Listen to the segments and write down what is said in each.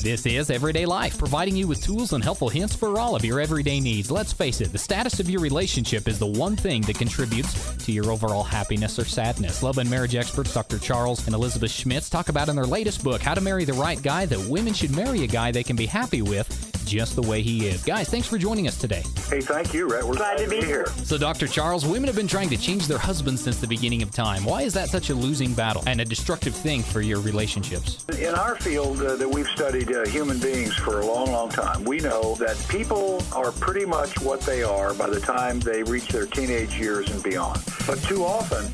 This is Everyday Life, providing you with tools and helpful hints for all of your everyday needs. Let's face it, the status of your relationship is the one thing that contributes to your overall happiness or sadness. Love and marriage experts Dr. Charles and Elizabeth Schmitz talk about in their latest book, How to Marry the Right Guy, that women should marry a guy they can be happy with just the way he is. Guys, thanks for joining us today. Hey, thank you, Rett. We're glad to be here. So, Dr. Charles, women have been trying to change their husbands since the beginning of time. Why is that such a losing battle and a destructive thing for your relationships? In our field that we've studied human beings for a long, long time, we know that people are pretty much what they are by the time they reach their teenage years and beyond. But too often,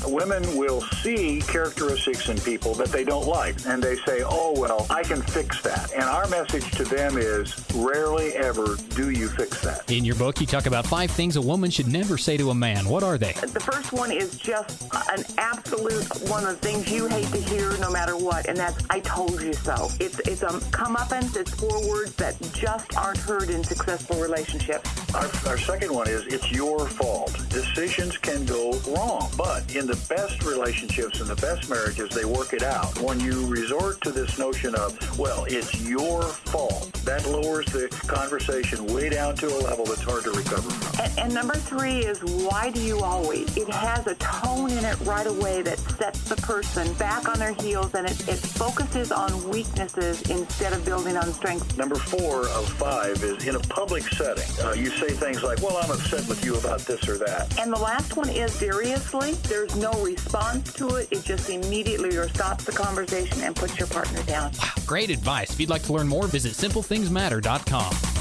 women will see characteristics in people that they don't like, and they say, oh, well, I can fix that. And our message to them is, rarely ever do you fix that. In your book, you talk about 5 things a woman should never say to a man. What are they? The first one is just an absolute one of the things you hate to hear no matter what, and that's, I told you so. It's a comeuppance, it's 4 words that just aren't heard in successful relationships. Our second one is, it's your fault. Decisions can go wrong, but in the best relationships and the best marriages, they work it out. When you resort to this notion of, well, it's your fault, that lowers the conversation way down to a level that's hard to recover from. And number 3 is, why do you always? It has a tone in it right away that sets the person back on their heels, and it focuses on weaknesses instead of building on strengths. Number 4 of 5 is, in a public setting, you say things like, well, I'm upset with you about this or that. And the last one is, seriously, there's no response to it. It just immediately stops the conversation and puts your partner down. Wow, great advice. If you'd like to learn more, visit SimpleThingsMatter.com.